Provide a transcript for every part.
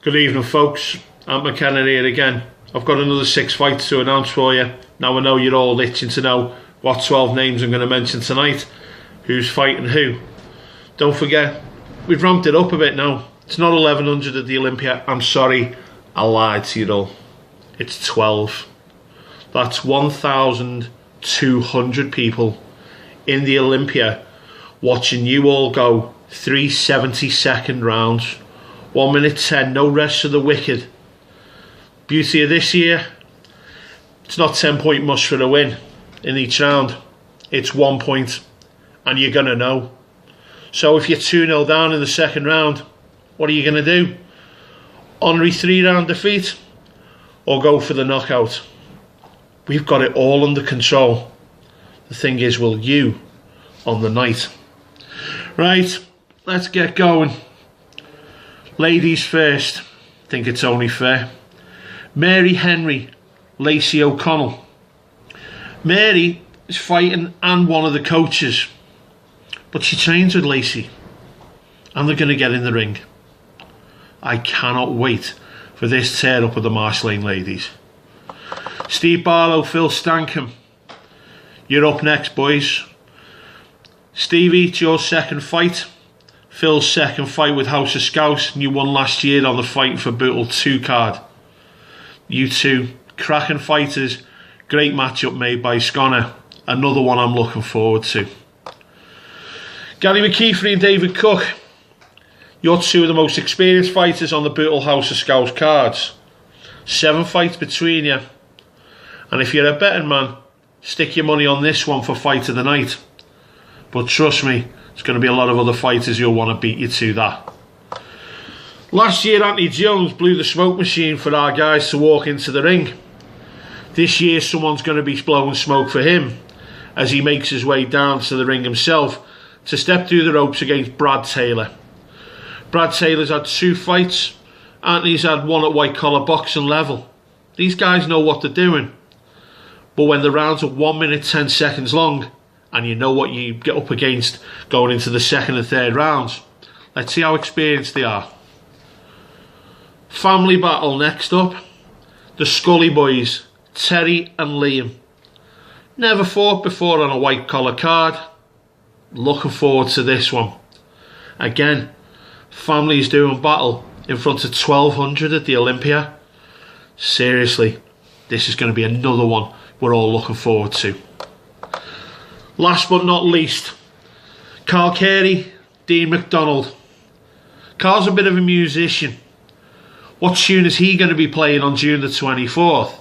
Good evening, folks. I'm Mckenna here again. I've got another 6 fights to announce for you. Now I know you're all itching to know what 12 names I'm going to mention tonight. Who's fighting who. Don't forget, we've ramped it up a bit now. It's not 1100 at the Olympia. I'm sorry, I lied to you all. It's 12. That's 1,200 people in the Olympia watching you all go 3 70-second rounds. 1 minute 10, no rest for the wicked. Beauty of this year, it's not 10-point must for a win in each round. It's 1 point, and you're going to know. So if you're 2-0 down in the second round, what are you going to do? Honorary 3-round defeat, or go for the knockout? We've got it all under control. The thing is, will you on the night? Right, let's get going. Ladies first, think it's only fair. Mary Henry, Lacey O'Connell. Mary is fighting and one of the coaches, but she trains with Lacey, and they're going to get in the ring. I cannot wait for this tear up of the Marsh Lane ladies. Steve Barlow, Phil Stankham, you're up next, boys. Stevie, it's your second fight. Phil's second fight with House of Scouse, and you won last year on the Fight for Bootle 2 card. You two, cracking fighters, great matchup made by Mckenna. Another one I'm looking forward to. Gary McKeefer and David Cook, you're two of the most experienced fighters on the Bootle House of Scouse cards. 7 fights between you. And if you're a betting man, stick your money on this one for fight of the night. But trust me, there's going to be a lot of other fighters who'll want to beat you to that. Last year, Anthony Jones blew the smoke machine for our guys to walk into the ring. This year, someone's going to be blowing smoke for him as he makes his way down to the ring himself to step through the ropes against Brad Taylor. Brad Taylor's had 2 fights. Anthony's had 1 at white collar boxing level. These guys know what they're doing. But when the rounds are 1 minute 10 seconds long, and you know what you get up against going into the second and third rounds, let's see how experienced they are. Family battle next up. The Scully boys, Terry and Liam. Never fought before on a white collar card. Looking forward to this one. Again, families doing battle in front of 1,200 at the Olympia. Seriously, this is going to be another one we're all looking forward to. Last but not least, Carl Carey, Dean McDonald. Carl's a bit of a musician. What tune is he going to be playing on June the 24th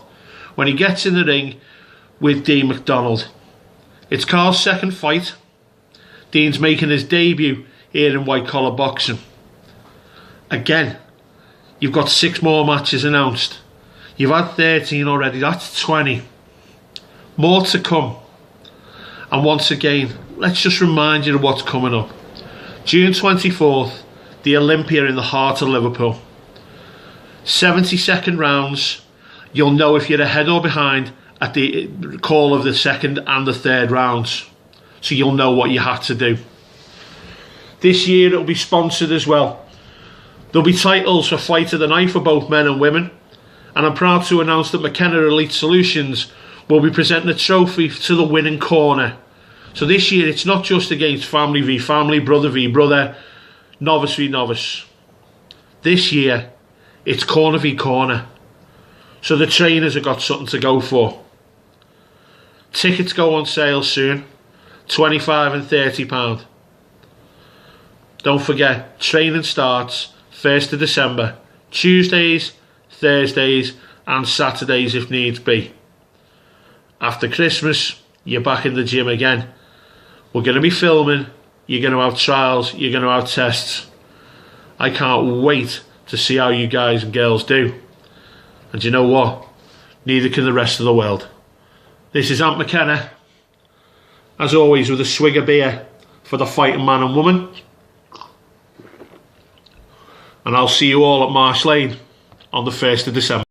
when he gets in the ring with Dean McDonald? It's Carl's second fight. Dean's making his debut here in white collar boxing. Again, you've got 6 more matches announced. You've had 13 already, that's 20. More to come. And once again, let's just remind you of what's coming up. June 24th, the Olympia in the heart of Liverpool. 70-second rounds. You'll know if you're ahead or behind at the call of the second and the third rounds. So you'll know what you have to do. This year it'll be sponsored as well. There'll be titles for Fight of the Night for both men and women. And I'm proud to announce that Mckenna Elite Solutions will be presenting a trophy to the winning corner. So this year it's not just against family v family, brother v brother, novice v novice. This year it's corner v corner. So the trainers have got something to go for. Tickets go on sale soon, £25 and £30. Don't forget, training starts 1st of December, Tuesdays, Thursdays and Saturdays if needs be. After Christmas, you're back in the gym again. We're going to be filming, you're going to have trials, you're going to have tests. I can't wait to see how you guys and girls do. And you know what? Neither can the rest of the world. This is Ant Mckenna, as always with a swig of beer for the fighting man and woman. And I'll see you all at Marsh Lane on the 1st of December.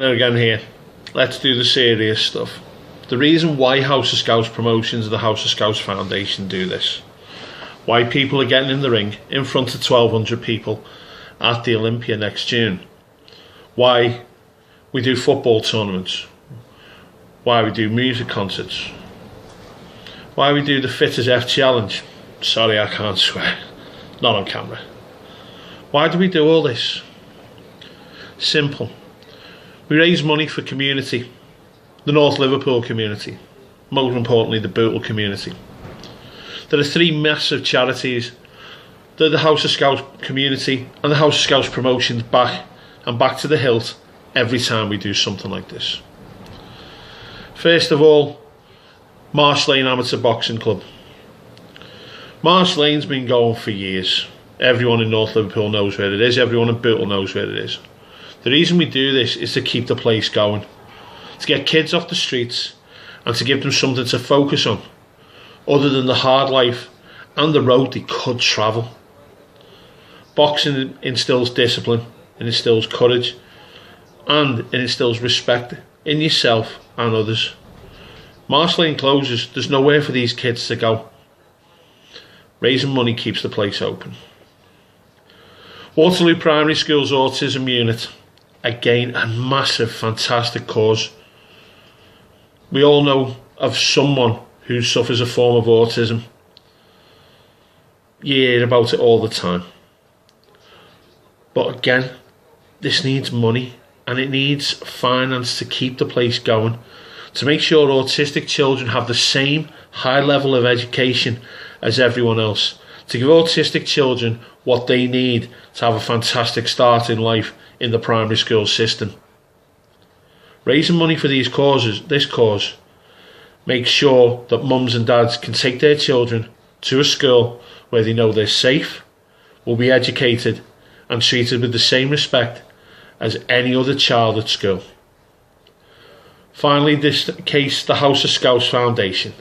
Now again here, let's do the serious stuff. The reason why House of Scouts Promotions and the House of Scouts Foundation do this, why people are getting in the ring in front of 1,200 people at the Olympia next June, why we do football tournaments, why we do music concerts, why we do the Fit as F challenge. Sorry, I can't swear, not on camera. Why do we do all this? Simple. We raise money for community, the North Liverpool community, most importantly the Bootle community. There are three massive charities that the House of Scouts community and the House of Scouts Promotions back to the hilt every time we do something like this. First of all, Marsh Lane Amateur Boxing Club. Marsh Lane's been going for years. Everyone in North Liverpool knows where it is, everyone in Bootle knows where it is. The reason we do this is to keep the place going, to get kids off the streets and to give them something to focus on other than the hard life and the road they could travel. Boxing instills discipline, it instills courage, and it instills respect in yourself and others. Marsh Lane closes, there's nowhere for these kids to go. Raising money keeps the place open. Waterloo Primary School's Autism Unit. Again, a massive, fantastic cause. We all know of someone who suffers a form of autism. You hear about it all the time. But again, this needs money and it needs finance to keep the place going, to make sure autistic children have the same high level of education as everyone else, to give autistic children what they need to have a fantastic start in life in the primary school system. Raising money for this cause, makes sure that mums and dads can take their children to a school where they know they're safe, will be educated and treated with the same respect as any other child at school. Finally, this case, the House of Scouts Foundation.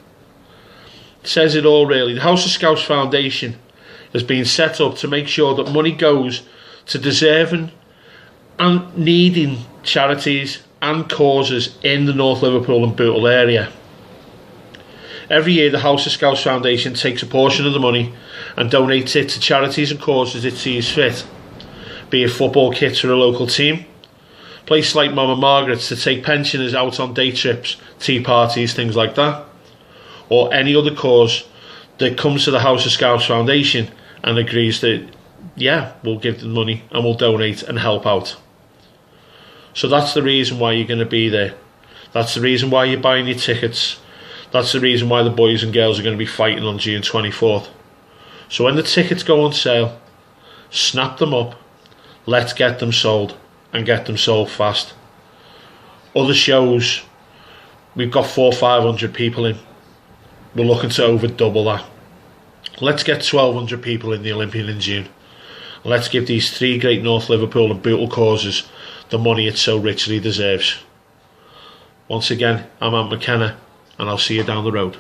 It says it all really. The House of Scouts Foundation has been set up to make sure that money goes to deserving and needing charities and causes in the North Liverpool and Bootle area. Every year the House of Scouts Foundation takes a portion of the money and donates it to charities and causes it sees fit, be it football kits for a local team, places like Mama Margaret's to take pensioners out on day trips, tea parties, things like that, or any other cause that comes to the House of Scouts Foundation and agrees that, yeah, we'll give them money and we'll donate and help out. So that's the reason why you're going to be there. That's the reason why you're buying your tickets. That's the reason why the boys and girls are going to be fighting on June 24th. So when the tickets go on sale, snap them up, let's get them sold, and get them sold fast. Other shows, we've got 400-500 people in. We're looking to over double that. Let's get 1,200 people in the Olympian in June. Let's give these three great North Liverpool and Bootle causes the money it so richly deserves. Once again, I'm Mckenna, and I'll see you down the road.